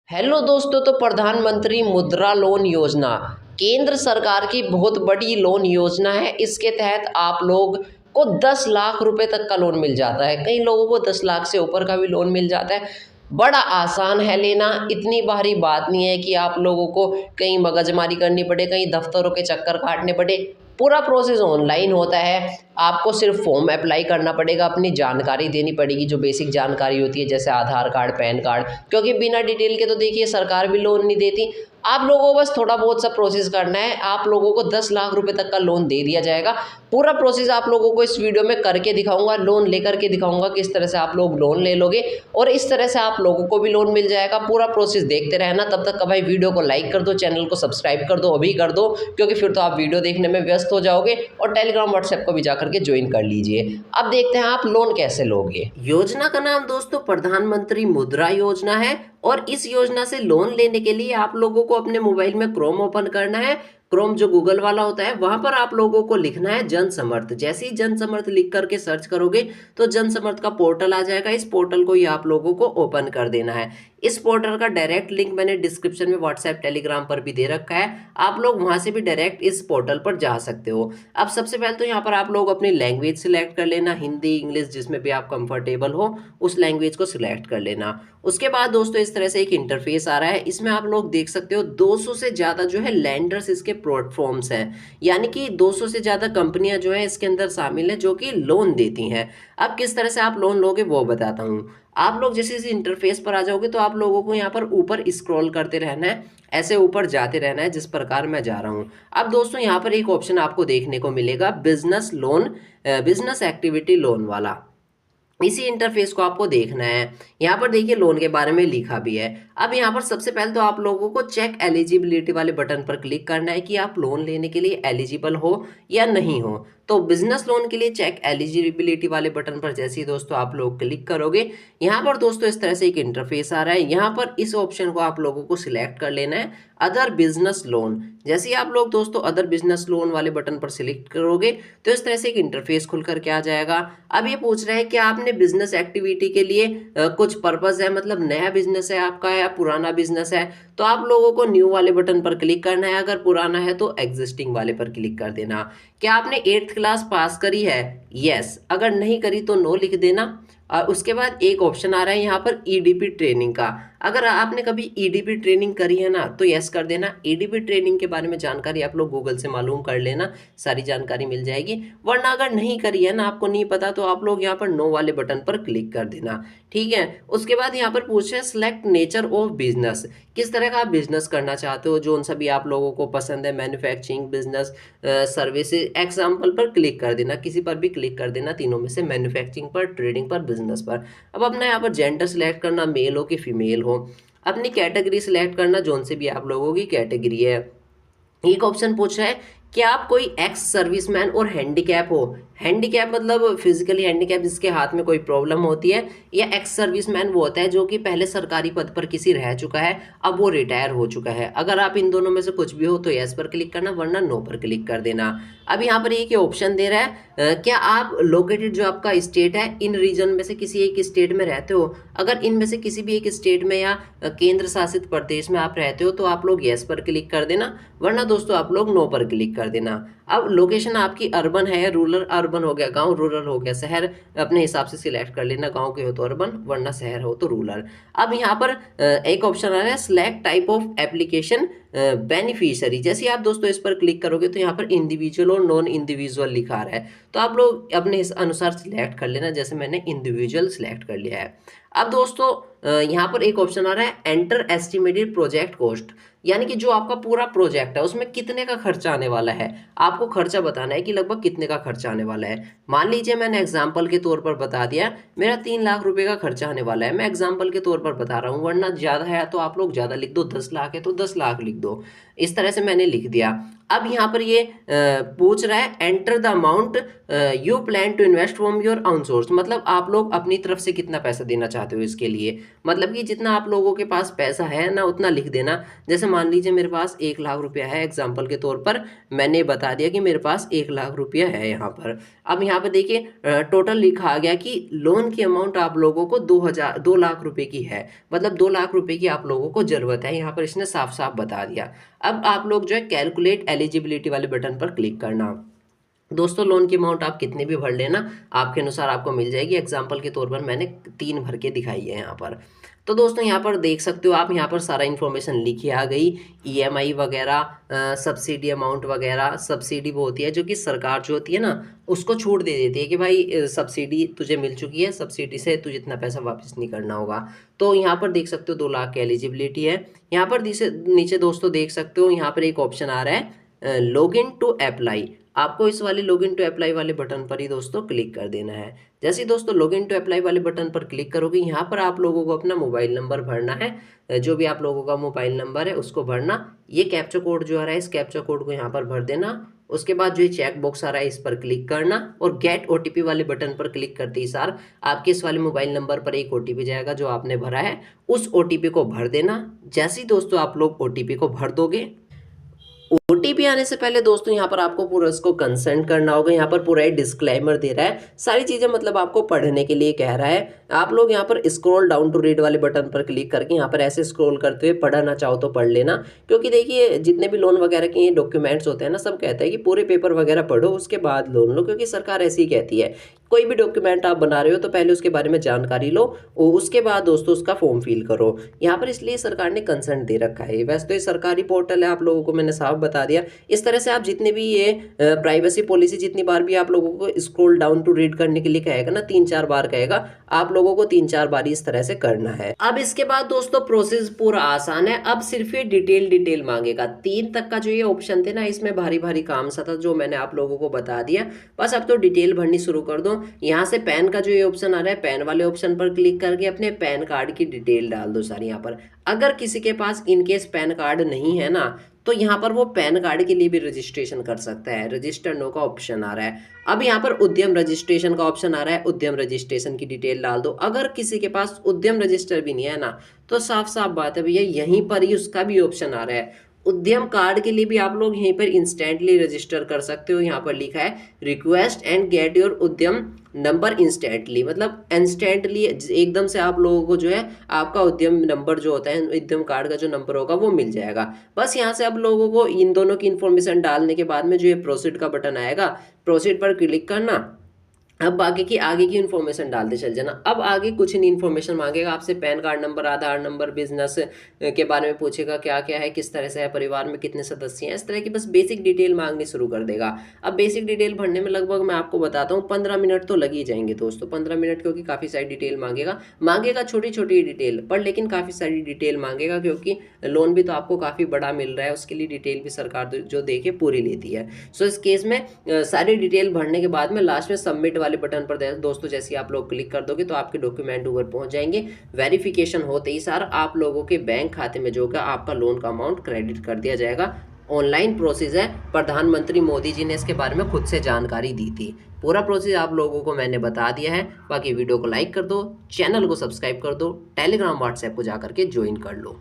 Hello दोस्तों, तो प्रधानमंत्री मुद्रा लोन योजना केंद्र सरकार की बहुत बड़ी लोन योजना है। इसके तहत आप लोग को 10 लाख रुपए तक का लोन मिल जाता है। कई लोगों को 10 लाख से ऊपर का भी लोन मिल जाता है। बड़ा आसान है लेना, इतनी भारी बात नहीं है कि आप लोगों को कहीं मगजमारी करनी पड़े, कहीं दफ्तरों के चक्कर काटने पड़े। पूरा प्रोसेस ऑनलाइन होता है। आपको सिर्फ फॉर्म अप्लाई करना पड़ेगा, अपनी जानकारी देनी पड़ेगी, जो बेसिक जानकारी होती है जैसे आधार कार्ड, पैन कार्ड, क्योंकि बिना डिटेल के तो देखिए सरकार भी लोन नहीं देती। आप लोगों को बस थोड़ा बहुत सा प्रोसेस करना है, आप लोगों को 10 लाख रुपए तक का लोन दे दिया जाएगा। पूरा प्रोसेस आप लोगों को इस वीडियो में करके दिखाऊंगा, लोन लेकर के दिखाऊंगा किस तरह से आप लोग लोन ले लोगे और इस तरह से आप लोगों को भी लोन मिल जाएगा। पूरा प्रोसेस देखते रहना। तब तक का भाई वीडियो को लाइक कर दो, चैनल को सब्सक्राइब कर दो, अभी कर दो, क्योंकि फिर तो आप वीडियो देखने में व्यस्त हो जाओगे। और टेलीग्राम व्हाट्सएप को भी जाकर के ज्वाइन कर लीजिए। अब देखते हैं आप लोन कैसे लोगे। योजना का नाम दोस्तों प्रधानमंत्री मुद्रा योजना है और इस योजना से लोन लेने के लिए आप लोगों को अपने मोबाइल में क्रोम ओपन करना है। क्रोम जो गूगल वाला होता है, वहां पर आप लोगों को लिखना है जन समर्थ। जैसे ही जन समर्थ लिख करके सर्च करोगे तो जन समर्थ का पोर्टल आ जाएगा। इस पोर्टल को ही आप लोगों को ओपन कर देना है। इस पोर्टल का डायरेक्ट लिंक मैंने डिस्क्रिप्शन में व्हाट्सएप टेलीग्राम पर भी दे रखा है। आप लोग वहां से भी डायरेक्ट इस पोर्टल पर जा सकते हो। अब सबसे पहले तो यहाँ पर आप लोग अपनी लैंग्वेज सिलेक्ट कर लेना, हिंदी, इंग्लिश, जिसमें भी आप कंफर्टेबल हो उस लैंग्वेज को सिलेक्ट कर लेना। उसके बाद दोस्तों इस तरह से एक इंटरफेस आ रहा है। इसमें आप लोग देख सकते हो 200 से ज़्यादा जो है लैंडर्स इसके प्लेटफॉर्म्स हैं, यानी कि 200 से ज़्यादा कंपनियां जो है इसके अंदर शामिल है जो कि लोन देती हैं। अब किस तरह से आप लोन लोगे वो बताता हूँ। आप लोग जैसे इस इंटरफेस पर आ जाओगे तो आप लोगों को यहाँ पर ऊपर स्क्रॉल करते रहना है, ऐसे ऊपर जाते रहना है जिस प्रकार मैं जा रहा हूँ। अब दोस्तों यहाँ पर एक ऑप्शन आपको देखने को मिलेगा business loan, business activity loan वाला। इसी इंटरफेस को आपको देखना है। यहाँ पर देखिए लोन के बारे में लिखा भी है। अब यहाँ पर सबसे पहले तो आप लोगों को चेक एलिजिबिलिटी वाले बटन पर क्लिक करना है कि आप लोन लेने के लिए एलिजिबल हो या नहीं हो। तो बिजनेस लोन के लिए चेक एलिजिबिलिटी वाले बटन पर जैसे ही दोस्तों आप लोग क्लिक करोगे, यहाँ पर दोस्तों इस तरह से एक इंटरफेस आ रहा है। यहाँ पर इस ऑप्शन को आप लोगों को सिलेक्ट कर लेना है, अदर बिजनेस लोन। जैसे ही आप लोग दोस्तों अदर बिजनेस लोन वाले बटन पर सिलेक्ट करोगे तो इस तरह से एक इंटरफेस खुल करके आ जाएगा। अब ये पूछ रहा है कि आपने बिजनेस एक्टिविटी के लिए कुछ पर्पस है, मतलब नया बिजनेस है आपका या पुराना बिजनेस है। तो आप लोगों को न्यू वाले बटन पर क्लिक करना है, अगर पुराना है तो एग्जिस्टिंग वाले पर क्लिक कर देना। क्या आपने 8th क्लास पास करी है? यस। अगर नहीं करी तो नो लिख देना। और उसके बाद एक ऑप्शन आ रहा है यहाँ पर ईडीपी ट्रेनिंग का। अगर आपने कभी ईडीपी ट्रेनिंग करी है ना तो यस कर देना। ईडीपी ट्रेनिंग के बारे में जानकारी आप लोग गूगल से मालूम कर लेना, सारी जानकारी मिल जाएगी। वरना अगर नहीं करी है ना, आपको नहीं पता, तो आप लोग यहाँ पर नो वाले बटन पर क्लिक कर देना। ठीक है। उसके बाद यहाँ पर पूछ रहे हैं सिलेक्ट नेचर ऑफ बिजनेस, किस तरह का आप बिजनेस करना चाहते हो, जो उन सभी आप लोगों को पसंद है, मैन्युफैक्चरिंग, बिजनेस, सर्विसेज, एग्जाम्पल पर क्लिक कर देना, किसी पर भी क्लिक कर देना, तीनों में से, मैन्युफैक्चरिंग पर, ट्रेडिंग पर, बिजनेस पर। अब अपना यहाँ पर जेंडर सिलेक्ट करना, मेल हो कि फीमेल हो। अपनी कैटेगरी सिलेक्ट करना, जोन से भी आप लोगों की कैटेगरी है। एक ऑप्शन पूछ रहा है कि आप कोई एक्स सर्विसमैन और हैंडीकैप हो। हैंडीकैप मतलब फिजिकली हैंडीकैप, जिसके हाथ में कोई प्रॉब्लम होती है, या एक्स सर्विसमैन वो होता है जो कि पहले सरकारी पद पर किसी रह चुका है, अब वो रिटायर हो चुका है। अगर आप इन दोनों में से कुछ भी हो तो यस पर क्लिक करना, वरना नो पर क्लिक कर देना। अब यहाँ पर एक ऑप्शन दे रहा है क्या आप लोकेटेड, जो आपका स्टेट है, इन रीजन में से किसी एक स्टेट में रहते हो। अगर इनमें से किसी भी एक स्टेट में या केंद्र शासित प्रदेश में आप रहते हो तो आप लोग यस पर क्लिक कर देना, वरना दोस्तों आप लोग नो पर क्लिक कर देना। अब लोकेशन आपकी अर्बन है, रूरल, अर्बन हो गया गांव, रूरल हो गया शहर, अपने हिसाब से सिलेक्ट कर लेना। गांव के हो तो अर्बन, वरना शहर हो तो रूरल। अब यहाँ पर एक ऑप्शन आ रहा है select type of application beneficiary. जैसे ही आप दोस्तों इस पर क्लिक करोगे तो यहाँ पर इंडिविजुअल और नॉन इंडिविजुअल लिखा रहा है, तो आप लोग अपने इस अनुसार सिलेक्ट कर लेना। जैसे मैंने इंडिविजुअल सिलेक्ट कर लिया है। अब दोस्तों यहाँ पर एक ऑप्शन आ रहा है एंटर एस्टिमेटेड प्रोजेक्ट कॉस्ट, यानी कि जो आपका पूरा प्रोजेक्ट है उसमें कितने का खर्चा आने वाला है, आपको खर्चा बताना है कि लगभग कितने का खर्चा आने वाला है। मान लीजिए मैंने एग्जांपल के तौर पर बता दिया, मेरा 3 लाख रुपए का खर्चा आने वाला है, मैं एग्जांपल के तौर पर बता रहा हूँ, वरना ज़्यादा है तो आप लोग ज़्यादा लिख दो, 10 लाख है तो 10 लाख लिख दो। इस तरह से मैंने लिख दिया। अब यहाँ पर ये पूछ रहा है enter the amount you plan to invest from your own source, मतलब आप लोग अपनी तरफ से कितना पैसा देना चाहते हो इसके लिए, मतलब कि जितना आप लोगों के पास पैसा है ना उतना लिख देना। जैसे मान लीजिए मेरे पास 1 लाख रुपया है, एग्जाम्पल के तौर पर मैंने बता दिया कि मेरे पास 1 लाख रुपया है यहाँ पर। अब यहाँ पर देखिए टोटल लिखा आ गया कि लोन की अमाउंट आप लोगों को 2 लाख रुपए की है, मतलब 2 लाख रुपए की आप लोगों को ज़रूरत है, यहाँ पर इसने साफ साफ बता दिया। अब आप लोग जो है कैलकुलेट एलिजिबिलिटी वाले बटन पर क्लिक करना। दोस्तों लोन की अमाउंट आप कितने भी भर लेना, आपके अनुसार आपको मिल जाएगी। एग्जाम्पल के तौर पर मैंने 3 भर के दिखाई है यहाँ पर। तो दोस्तों यहाँ पर देख सकते हो आप, यहाँ पर सारा इन्फॉर्मेशन लिखी आ गई, ईएमआई वगैरह, सब्सिडी अमाउंट वगैरह। सब्सिडी वो होती है जो कि सरकार जो होती है ना उसको छूट दे देती है कि भाई सब्सिडी तुझे मिल चुकी है, सब्सिडी से तुझे इतना पैसा वापस नहीं करना होगा। तो यहाँ पर देख सकते हो 2 लाख की एलिजिबिलिटी है। यहाँ पर नीचे दोस्तों देख सकते हो यहाँ पर एक ऑप्शन आ रहा है लॉग इन टू अप्लाई। आपको इस वाले लॉगिन टू अप्लाई वाले बटन पर ही दोस्तों क्लिक कर देना है। जैसे ही दोस्तों लॉगिन टू अप्लाई वाले बटन पर क्लिक करोगे, यहाँ पर आप लोगों को अपना मोबाइल नंबर भरना है, जो भी आप लोगों का मोबाइल नंबर है उसको भरना। ये कैप्चा कोड जो आ रहा है इस कैप्चा कोड को यहाँ पर भर देना। उसके बाद जो ये चेक बॉक्स आ रहा है इस पर क्लिक करना और गेट ओटीपी वाले बटन पर क्लिक करते ही सार आपके इस वाले मोबाइल नंबर पर एक ओटीपी जाएगा जो आपने भरा है, उस ओटीपी को भर देना। जैसे ही दोस्तों आप लोग ओटीपी को भर दोगे, ओटीपी आने से पहले दोस्तों यहाँ पर आपको पूरा इसको कंसेंट करना होगा। यहाँ पर पूरा ही डिस्क्लेमर दे रहा है, सारी चीज़ें मतलब आपको पढ़ने के लिए कह रहा है। आप लोग यहाँ पर स्क्रॉल डाउन टू रीड वाले बटन पर क्लिक करके यहाँ पर ऐसे स्क्रॉल करते हुए पढ़ना चाहो तो पढ़ लेना, क्योंकि देखिए जितने भी लोन वगैरह के डॉक्यूमेंट्स होते हैं ना, सब कहते हैं कि पूरे पेपर वगैरह पढ़ो उसके बाद लोन लो, क्योंकि सरकार ऐसी ही कहती है। कोई भी डॉक्यूमेंट आप बना रहे हो तो पहले उसके बारे में जानकारी लो और उसके बाद दोस्तों उसका फॉर्म फिल करो। यहाँ पर इसलिए सरकार ने कंसेंट दे रखा है। वैसे तो ये सरकारी पोर्टल है, आप लोगों को मैंने साफ बता दिया। इस तरह से आप जितने भी ये प्राइवेसी पॉलिसी जितनी बार भी आप लोगों को स्क्रॉल डाउन टू रीड करने के लिए कहेगा ना, 3-4 बार कहेगा, आप लोगों को 3-4 बार इस तरह से करना है। अब इसके बाद दोस्तों प्रोसेस पूरा आसान है। अब सिर्फ ये डिटेल मांगेगा। 3 तक का जो ये ऑप्शन थे ना इसमें भारी भारी काम सा था जो मैंने आप लोगों को बता दिया। बस अब तो डिटेल भरनी शुरू कर दो। यहाँ से पैन का जो ये ऑप्शन आ रहा है, पैन वाले ऑप्शन पर क्लिक करके अपने पैन कार्ड की डिटेल डाल दो सारी यहाँ पर। अगर किसी के पास इनकेस पैन कार्ड नहीं है ना तो यहाँ पर वो पैन कार्ड के लिए भी रजिस्ट्रेशन कर सकता है। रजिस्टर नो का ऑप्शन आ रहा है। अब यहाँ पर उद्यम रजिस्ट्रेशन का ऑप्शन आ रहा है, उद्यम रजिस्ट्रेशन की डिटेल डाल दो। अगर किसी के पास उद्यम रजिस्टर भी नहीं है ना तो साफ साफ बात है भैया, यहीं पर ही उसका भी ऑप्शन आ रहा है। उद्यम कार्ड के लिए भी आप लोग यहीं पर इंस्टेंटली रजिस्टर कर सकते हो। यहाँ पर लिखा है रिक्वेस्ट एंड गेट योर उद्यम नंबर इंस्टेंटली, मतलब इंस्टेंटली एकदम से आप लोगों को जो है आपका उद्यम नंबर जो होता है, उद्यम कार्ड का जो नंबर होगा वो मिल जाएगा। बस यहाँ से आप लोगों को इन दोनों की इन्फॉर्मेशन डालने के बाद में जो ये प्रोसीड का बटन आएगा, प्रोसीड पर क्लिक करना। अब बाकी की आगे की इन्फॉर्मेशन डालते चल जाना। अब आगे कुछ नहीं इन्फॉर्मेशन मांगेगा आपसे, पैन कार्ड नंबर, आधार नंबर, बिजनेस के बारे में पूछेगा क्या क्या है, किस तरह से है, परिवार में कितने सदस्य हैं, इस तरह की बस बेसिक डिटेल मांगनी शुरू कर देगा। अब बेसिक डिटेल भरने में लगभग मैं आपको बताता हूँ 15 मिनट तो लग ही जाएंगे दोस्तों। 15 मिनट क्योंकि काफ़ी सारी डिटेल मांगेगा छोटी छोटी डिटेल पर, लेकिन काफ़ी सारी डिटेल मांगेगा क्योंकि लोन भी तो आपको काफ़ी बड़ा मिल रहा है, उसके लिए डिटेल भी सरकार जो देखे पूरी लेती है। सो इस केस में सारी डिटेल भरने के बाद में लास्ट में सबमिट वाले बटन पर दोस्तों जैसे आप लोग क्लिक कर दोगे तो आपके डॉक्यूमेंट ऊपर पहुंच जाएंगे। वेरिफिकेशन होते ही सारा आप लोगों के बैंक खाते में जो होगा आपका लोन का अमाउंट क्रेडिट कर दिया जाएगा। ऑनलाइन प्रोसेस है, प्रधानमंत्री मोदी जी ने इसके बारे में खुद से जानकारी दी थी। पूरा प्रोसेस आप लोगों को मैंने बता दिया है। बाकी वीडियो को लाइक कर दो, चैनल को सब्सक्राइब कर दो, टेलीग्राम व्हाट्सएप को जाकर के ज्वाइन कर लो।